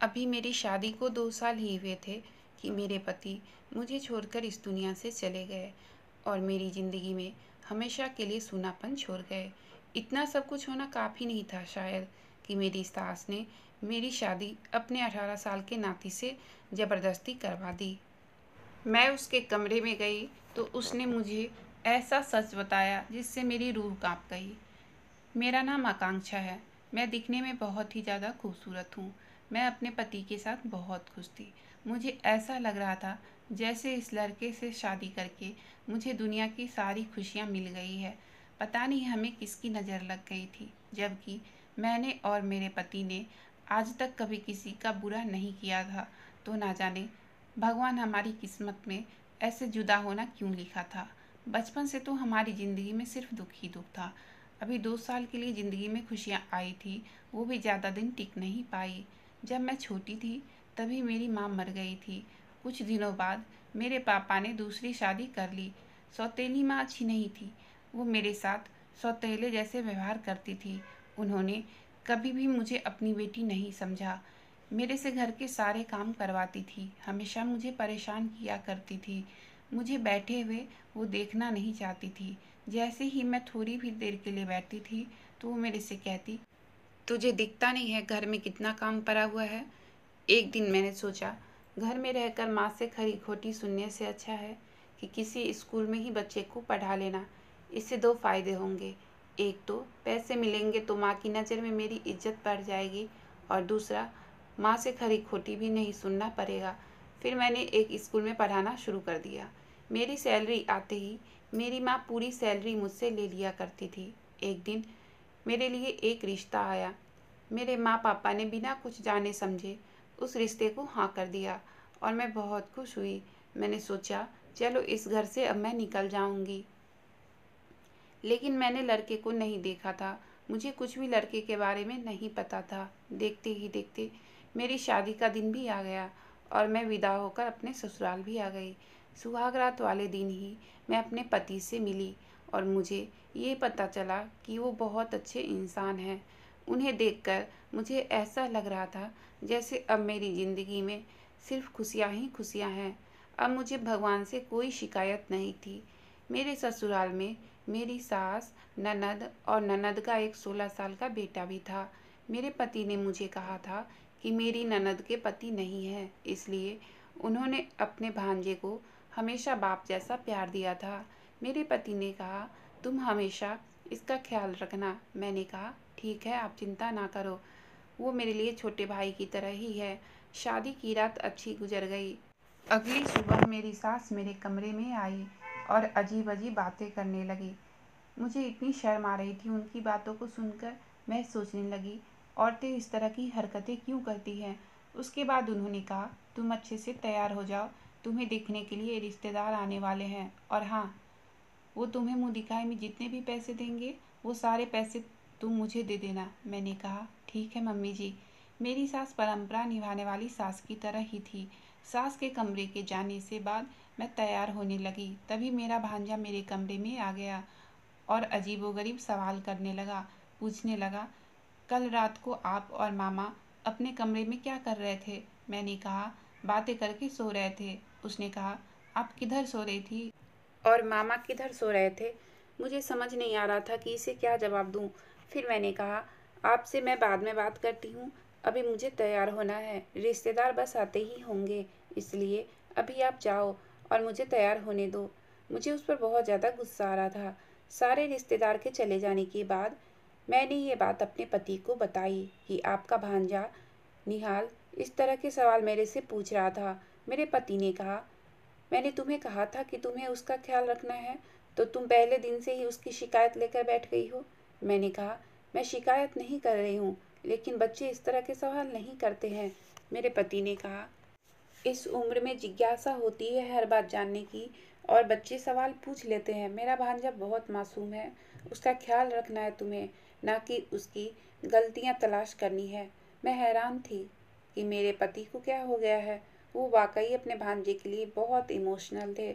अभी मेरी शादी को 2 साल ही हुए थे कि मेरे पति मुझे छोड़कर इस दुनिया से चले गए और मेरी ज़िंदगी में हमेशा के लिए सूनापन छोड़ गए। इतना सब कुछ होना काफ़ी नहीं था शायद कि मेरी सास ने मेरी शादी अपने 18 साल के नाती से ज़बरदस्ती करवा दी। मैं उसके कमरे में गई तो उसने मुझे ऐसा सच बताया जिससे मेरी रूह काँप गई। मेरा नाम आकांक्षा है। मैं दिखने में बहुत ही ज़्यादा खूबसूरत हूँ। मैं अपने पति के साथ बहुत खुश थी। मुझे ऐसा लग रहा था जैसे इस लड़के से शादी करके मुझे दुनिया की सारी खुशियाँ मिल गई है। पता नहीं हमें किसकी नज़र लग गई थी, जबकि मैंने और मेरे पति ने आज तक कभी किसी का बुरा नहीं किया था। तो ना जाने भगवान हमारी किस्मत में ऐसे जुदा होना क्यों लिखा था। बचपन से तो हमारी ज़िंदगी में सिर्फ दुख ही दुख था। अभी 2 साल के लिए ज़िंदगी में खुशियाँ आई थी, वो भी ज़्यादा दिन टिक नहीं पाई। जब मैं छोटी थी तभी मेरी माँ मर गई थी। कुछ दिनों बाद मेरे पापा ने दूसरी शादी कर ली। सौतेली माँ अच्छी नहीं थी, वो मेरे साथ सौतेले जैसे व्यवहार करती थी। उन्होंने कभी भी मुझे अपनी बेटी नहीं समझा। मेरे से घर के सारे काम करवाती थी, हमेशा मुझे परेशान किया करती थी। मुझे बैठे हुए वो देखना नहीं चाहती थी। जैसे ही मैं थोड़ी भी देर के लिए बैठती थी तो वो मेरे से कहती, तुझे दिखता नहीं है घर में कितना काम पड़ा हुआ है। एक दिन मैंने सोचा, घर में रहकर माँ से खरी खोटी सुनने से अच्छा है कि किसी स्कूल में ही बच्चे को पढ़ा लेना। इससे 2 फायदे होंगे। एक तो पैसे मिलेंगे तो माँ की नज़र में मेरी इज्जत बढ़ जाएगी, और दूसरा माँ से खरी खोटी भी नहीं सुनना पड़ेगा। फिर मैंने एक स्कूल में पढ़ाना शुरू कर दिया। मेरी सैलरी आते ही मेरी माँ पूरी सैलरी मुझसे ले लिया करती थी। एक दिन मेरे लिए एक रिश्ता आया। मेरे माँ पापा ने बिना कुछ जाने समझे उस रिश्ते को हाँ कर दिया और मैं बहुत खुश हुई। मैंने सोचा, चलो इस घर से अब मैं निकल जाऊंगी। लेकिन मैंने लड़के को नहीं देखा था। मुझे कुछ भी लड़के के बारे में नहीं पता था। देखते ही देखते मेरी शादी का दिन भी आ गया और मैं विदा होकर अपने ससुराल भी आ गई। सुहाग रात वाले दिन ही मैं अपने पति से मिली और मुझे ये पता चला कि वो बहुत अच्छे इंसान हैं। उन्हें देखकर मुझे ऐसा लग रहा था जैसे अब मेरी ज़िंदगी में सिर्फ खुशियाँ ही खुशियाँ हैं। अब मुझे भगवान से कोई शिकायत नहीं थी। मेरे ससुराल में मेरी सास, ननद और ननद का एक 16 साल का बेटा भी था। मेरे पति ने मुझे कहा था कि मेरी ननद के पति नहीं है, इसलिए उन्होंने अपने भांजे को हमेशा बाप जैसा प्यार दिया था। मेरे पति ने कहा, तुम हमेशा इसका ख्याल रखना। मैंने कहा, ठीक है, आप चिंता ना करो, वो मेरे लिए छोटे भाई की तरह ही है। शादी की रात अच्छी गुजर गई। अगली सुबह मेरी सास मेरे कमरे में आई और अजीब अजीब बातें करने लगी। मुझे इतनी शर्म आ रही थी उनकी बातों को सुनकर। मैं सोचने लगी, औरतें इस तरह की हरकतें क्यों करती हैं। उसके बाद उन्होंने कहा, तुम अच्छे से तैयार हो जाओ, तुम्हें देखने के लिए रिश्तेदार आने वाले हैं, और हाँ, वो तुम्हें मुंह दिखाए में जितने भी पैसे देंगे वो सारे पैसे तुम मुझे दे देना। मैंने कहा, ठीक है मम्मी जी। मेरी सास परंपरा निभाने वाली सास की तरह ही थी। सास के कमरे के जाने से बाद मैं तैयार होने लगी, तभी मेरा भांजा मेरे कमरे में आ गया और अजीबोगरीब सवाल करने लगा। पूछने लगा, कल रात को आप और मामा अपने कमरे में क्या कर रहे थे। मैंने कहा, बातें करके सो रहे थे। उसने कहा, आप किधर सो रही थी और मामा किधर सो रहे थे। मुझे समझ नहीं आ रहा था कि इसे क्या जवाब दूं। फिर मैंने कहा, आपसे मैं बाद में बात करती हूँ, अभी मुझे तैयार होना है, रिश्तेदार बस आते ही होंगे, इसलिए अभी आप जाओ और मुझे तैयार होने दो। मुझे उस पर बहुत ज़्यादा गुस्सा आ रहा था। सारे रिश्तेदार के चले जाने के बाद मैंने ये बात अपने पति को बताई कि आपका भांजा निहाल इस तरह के सवाल मेरे से पूछ रहा था। मेरे पति ने कहा, मैंने तुम्हें कहा था कि तुम्हें उसका ख्याल रखना है, तो तुम पहले दिन से ही उसकी शिकायत लेकर बैठ गई हो। मैंने कहा, मैं शिकायत नहीं कर रही हूँ, लेकिन बच्चे इस तरह के सवाल नहीं करते हैं। मेरे पति ने कहा, इस उम्र में जिज्ञासा होती है हर बात जानने की, और बच्चे सवाल पूछ लेते हैं। मेरा भांजा बहुत मासूम है, उसका ख्याल रखना है तुम्हें, ना कि उसकी गलतियाँ तलाश करनी है। मैं हैरान थी कि मेरे पति को क्या हो गया है। वो वाकई अपने भांजे के लिए बहुत इमोशनल थे।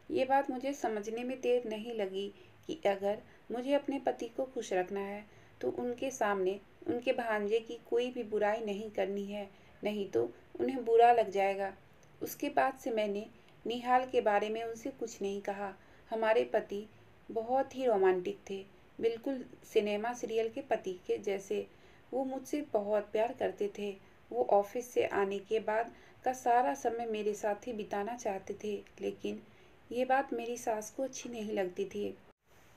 ये बात मुझे समझने में देर नहीं लगी कि अगर मुझे अपने पति को खुश रखना है तो उनके सामने उनके भांजे की कोई भी बुराई नहीं करनी है, नहीं तो उन्हें बुरा लग जाएगा। उसके बाद से मैंने निहाल के बारे में उनसे कुछ नहीं कहा। हमारे पति बहुत ही रोमांटिक थे, बिल्कुल सिनेमा सीरियल के पति के जैसे। वो मुझसे बहुत प्यार करते थे। वो ऑफिस से आने के बाद का सारा समय मेरे साथ ही बिताना चाहते थे, लेकिन ये बात मेरी सास को अच्छी नहीं लगती थी।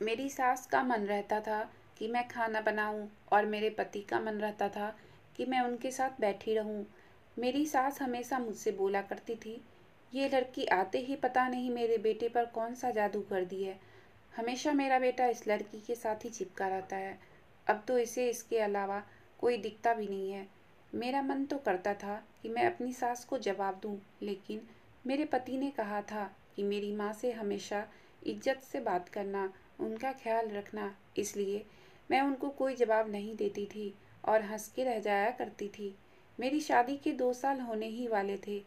मेरी सास का मन रहता था कि मैं खाना बनाऊं और मेरे पति का मन रहता था कि मैं उनके साथ बैठी रहूं। मेरी सास हमेशा मुझसे बोला करती थी, ये लड़की आते ही पता नहीं मेरे बेटे पर कौन सा जादू कर दी है। हमेशा मेरा बेटा इस लड़की के साथ ही चिपका रहता है। अब तो इसे इसके अलावा कोई दिखता भी नहीं है। मेरा मन तो करता था कि मैं अपनी सास को जवाब दूं, लेकिन मेरे पति ने कहा था कि मेरी माँ से हमेशा इज्जत से बात करना, उनका ख्याल रखना, इसलिए मैं उनको कोई जवाब नहीं देती थी और हंस के रह जाया करती थी। मेरी शादी के 2 साल होने ही वाले थे।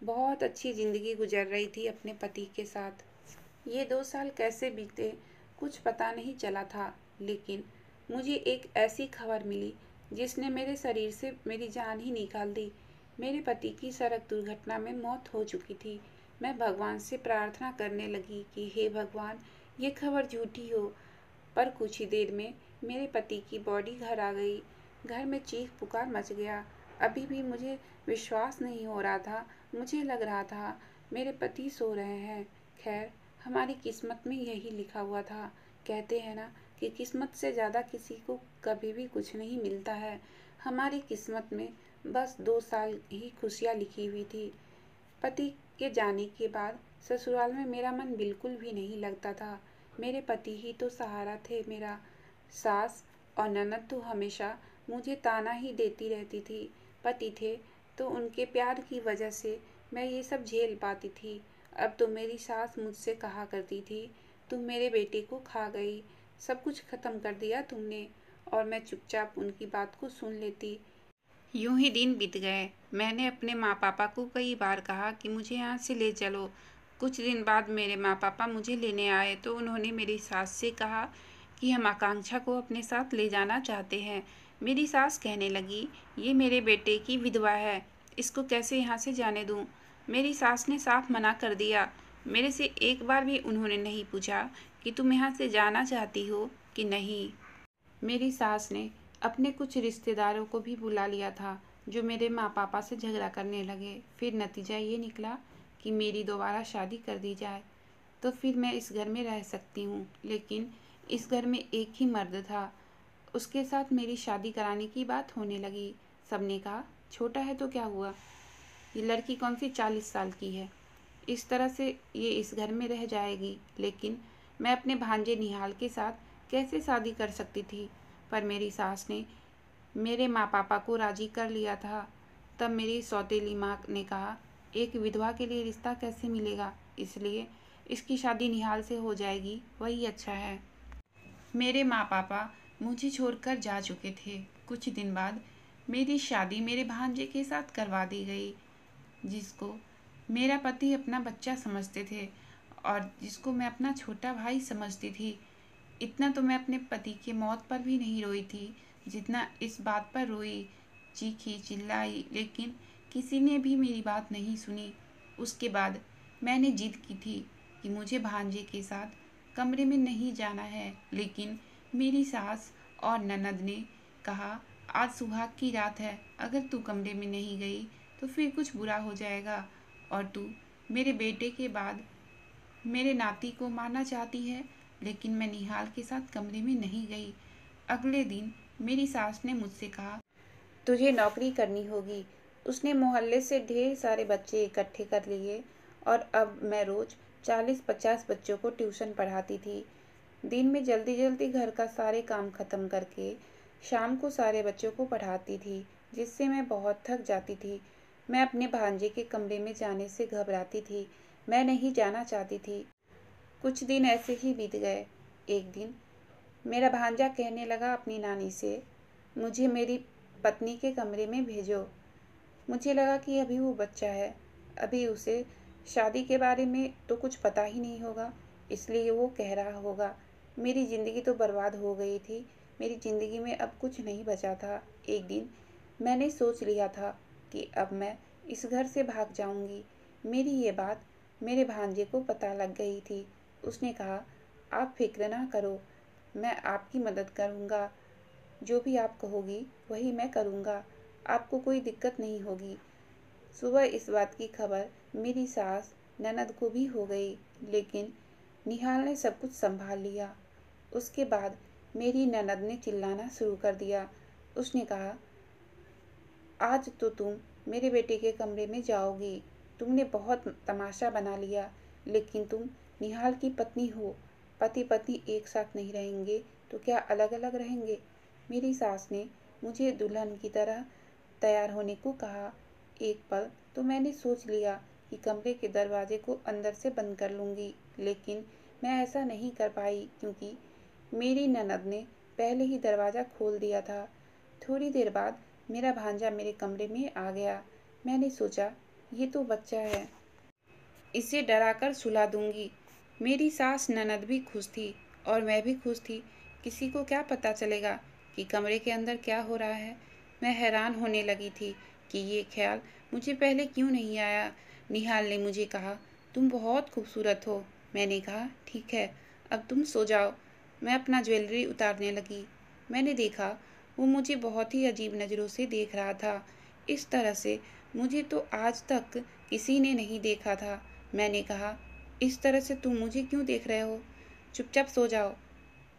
बहुत अच्छी ज़िंदगी गुजर रही थी अपने पति के साथ। ये 2 साल कैसे बीते कुछ पता नहीं चला था, लेकिन मुझे एक ऐसी खबर मिली जिसने मेरे शरीर से मेरी जान ही निकाल दी। मेरे पति की सड़क दुर्घटना में मौत हो चुकी थी। मैं भगवान से प्रार्थना करने लगी कि हे भगवान, ये खबर झूठी हो। पर कुछ ही देर में मेरे पति की बॉडी घर आ गई। घर में चीख पुकार मच गया। अभी भी मुझे विश्वास नहीं हो रहा था। मुझे लग रहा था मेरे पति सो रहे हैं। खैर, हमारी किस्मत में यही लिखा हुआ था। कहते हैं ना कि किस्मत से ज़्यादा किसी को कभी भी कुछ नहीं मिलता है। हमारी किस्मत में बस 2 साल ही खुशियाँ लिखी हुई थी। पति के जाने के बाद ससुराल में मेरा मन बिल्कुल भी नहीं लगता था। मेरे पति ही तो सहारा थे मेरा। सास और ननद तो हमेशा मुझे ताना ही देती रहती थी। पति थे तो उनके प्यार की वजह से मैं ये सब झेल पाती थी। अब तो मेरी सास मुझसे कहा करती थी, तुम मेरे बेटे को खा गई, सब कुछ खत्म कर दिया तुमने। और मैं चुपचाप उनकी बात को सुन लेती। यूं ही दिन बीत गए। मैंने अपने माँ पापा को कई बार कहा कि मुझे यहाँ से ले चलो। कुछ दिन बाद मेरे माँ पापा मुझे लेने आए तो उन्होंने मेरी सास से कहा कि हम आकांक्षा को अपने साथ ले जाना चाहते हैं। मेरी सास कहने लगी, ये मेरे बेटे की विधवा है, इसको कैसे यहाँ से जाने दूँ। मेरी सास ने साफ मना कर दिया। मेरे से एक बार भी उन्होंने नहीं पूछा कि तुम यहाँ से जाना चाहती हो कि नहीं। मेरी सास ने अपने कुछ रिश्तेदारों को भी बुला लिया था जो मेरे माँ पापा से झगड़ा करने लगे। फिर नतीजा ये निकला कि मेरी दोबारा शादी कर दी जाए तो फिर मैं इस घर में रह सकती हूँ। लेकिन इस घर में एक ही मर्द था, उसके साथ मेरी शादी कराने की बात होने लगी। सबने कहा छोटा है तो क्या हुआ, ये लड़की कौन सी 40 साल की है, इस तरह से ये इस घर में रह जाएगी। लेकिन मैं अपने भांजे निहाल के साथ कैसे शादी कर सकती थी। पर मेरी सास ने मेरे माँ पापा को राजी कर लिया था। तब मेरी सौतेली माँ ने कहा, एक विधवा के लिए रिश्ता कैसे मिलेगा, इसलिए इसकी शादी निहाल से हो जाएगी, वही अच्छा है। मेरे माँ पापा मुझे छोड़कर जा चुके थे। कुछ दिन बाद मेरी शादी मेरे भांजे के साथ करवा दी गई, जिसको मेरा पति अपना बच्चा समझते थे और जिसको मैं अपना छोटा भाई समझती थी। इतना तो मैं अपने पति की मौत पर भी नहीं रोई थी जितना इस बात पर रोई। चीखी चिल्लाई, लेकिन किसी ने भी मेरी बात नहीं सुनी। उसके बाद मैंने जिद की थी कि मुझे भांजे के साथ कमरे में नहीं जाना है, लेकिन मेरी सास और ननद ने कहा, आज सुहाग की रात है, अगर तू कमरे में नहीं गई तो फिर कुछ बुरा हो जाएगा और तू मेरे बेटे के बाद मेरे नाती को मारना चाहती है। लेकिन मैं निहाल के साथ कमरे में नहीं गई। अगले दिन मेरी सास ने मुझसे कहा, तुझे नौकरी करनी होगी। उसने मोहल्ले से ढेर सारे बच्चे इकट्ठे कर लिए और अब मैं रोज 40-50 बच्चों को ट्यूशन पढ़ाती थी। दिन में जल्दी जल्दी घर का सारे काम खत्म करके शाम को सारे बच्चों को पढ़ाती थी, जिससे मैं बहुत थक जाती थी। मैं अपने भांजे के कमरे में जाने से घबराती थी। मैं नहीं जाना चाहती थी। कुछ दिन ऐसे ही बीत गए। एक दिन मेरा भांजा कहने लगा अपनी नानी से, मुझे मेरी पत्नी के कमरे में भेजो। मुझे लगा कि अभी वो बच्चा है, अभी उसे शादी के बारे में तो कुछ पता ही नहीं होगा, इसलिए वो कह रहा होगा। मेरी ज़िंदगी तो बर्बाद हो गई थी। मेरी ज़िंदगी में अब कुछ नहीं बचा था। एक दिन मैंने सोच लिया था कि अब मैं इस घर से भाग जाऊंगी। मेरी ये बात मेरे भांजे को पता लग गई थी। उसने कहा, आप फिक्र ना करो, मैं आपकी मदद करूंगा। जो भी आप कहोगी वही मैं करूंगा, आपको कोई दिक्कत नहीं होगी। सुबह इस बात की खबर मेरी सास ननद को भी हो गई, लेकिन निहाल ने सब कुछ संभाल लिया। उसके बाद मेरी ननद ने चिल्लाना शुरू कर दिया। उसने कहा, आज तो तुम मेरे बेटे के कमरे में जाओगी। तुमने बहुत तमाशा बना लिया, लेकिन तुम निहाल की पत्नी हो। पति पत्नी एक साथ नहीं रहेंगे तो क्या अलग अलग रहेंगे? मेरी सास ने मुझे दुल्हन की तरह तैयार होने को कहा। एक पल तो मैंने सोच लिया कि कमरे के दरवाजे को अंदर से बंद कर लूँगी, लेकिन मैं ऐसा नहीं कर पाई क्योंकि मेरी ननद ने पहले ही दरवाज़ा खोल दिया था। थोड़ी देर बाद मेरा भांजा मेरे कमरे में आ गया। मैंने सोचा, ये तो बच्चा है, इसे डराकर सुला दूंगी। मेरी सास ननद भी खुश थी और मैं भी खुश थी। किसी को क्या पता चलेगा कि कमरे के अंदर क्या हो रहा है। मैं हैरान होने लगी थी कि ये ख्याल मुझे पहले क्यों नहीं आया। निहाल ने मुझे कहा, तुम बहुत खूबसूरत हो। मैंने कहा, ठीक है, अब तुम सो जाओ। मैं अपना ज्वेलरी उतारने लगी। मैंने देखा वो मुझे बहुत ही अजीब नज़रों से देख रहा था। इस तरह से मुझे तो आज तक किसी ने नहीं देखा था। मैंने कहा, इस तरह से तुम मुझे क्यों देख रहे हो? चुपचाप सो जाओ।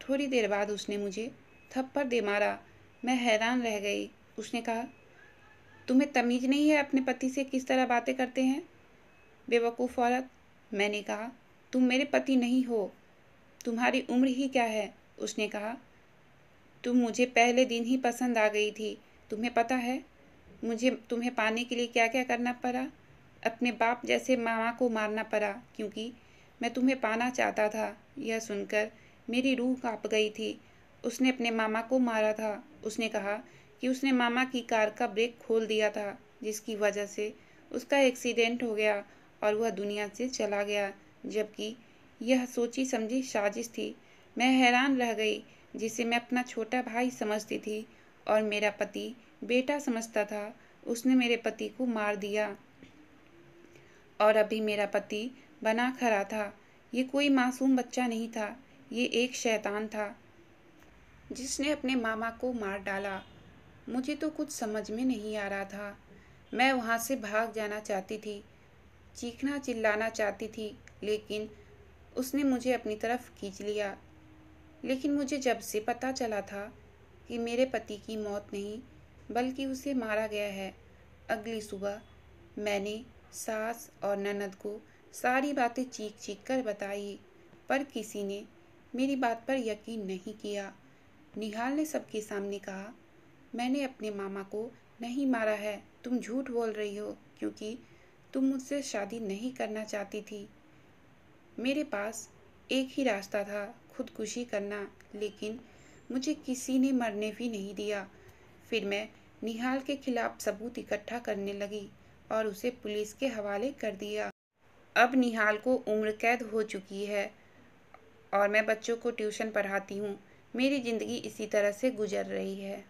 थोड़ी देर बाद उसने मुझे थप्पड़ दे मारा। मैं हैरान रह गई। उसने कहा, तुम्हें तमीज़ नहीं है अपने पति से किस तरह बातें करते हैं, बेवकूफ़ औरत। मैंने कहा, तुम मेरे पति नहीं हो, तुम्हारी उम्र ही क्या है? उसने कहा, तुम मुझे पहले दिन ही पसंद आ गई थी। तुम्हें पता है मुझे तुम्हें पाने के लिए क्या क्या करना पड़ा? अपने बाप जैसे मामा को मारना पड़ा क्योंकि मैं तुम्हें पाना चाहता था। यह सुनकर मेरी रूह कांप गई थी। उसने अपने मामा को मारा था। उसने कहा कि उसने मामा की कार का ब्रेक खोल दिया था, जिसकी वजह से उसका एक्सीडेंट हो गया और वह दुनिया से चला गया, जबकि यह सोची समझी साजिश थी। मैं हैरान रह गई, जिसे मैं अपना छोटा भाई समझती थी और मेरा पति बेटा समझता था, उसने मेरे पति को मार दिया और अभी मेरा पति बना खड़ा था। ये कोई मासूम बच्चा नहीं था, ये एक शैतान था जिसने अपने मामा को मार डाला। मुझे तो कुछ समझ में नहीं आ रहा था। मैं वहाँ से भाग जाना चाहती थी, चीखना चिल्लाना चाहती थी, लेकिन उसने मुझे अपनी तरफ खींच लिया। लेकिन मुझे जब से पता चला था कि मेरे पति की मौत नहीं बल्कि उसे मारा गया है, अगली सुबह मैंने सास और ननद को सारी बातें चीख चीख कर बताई, पर किसी ने मेरी बात पर यकीन नहीं किया। निहाल ने सबके सामने कहा, मैंने अपने मामा को नहीं मारा है, तुम झूठ बोल रही हो क्योंकि तुम मुझसे शादी नहीं करना चाहती थी। मेरे पास एक ही रास्ता था, खुदकुशी करना, लेकिन मुझे किसी ने मरने भी नहीं दिया। फिर मैं निहाल के खिलाफ सबूत इकट्ठा करने लगी और उसे पुलिस के हवाले कर दिया। अब निहाल को उम्र कैद हो चुकी है और मैं बच्चों को ट्यूशन पढ़ाती हूँ। मेरी ज़िंदगी इसी तरह से गुजर रही है।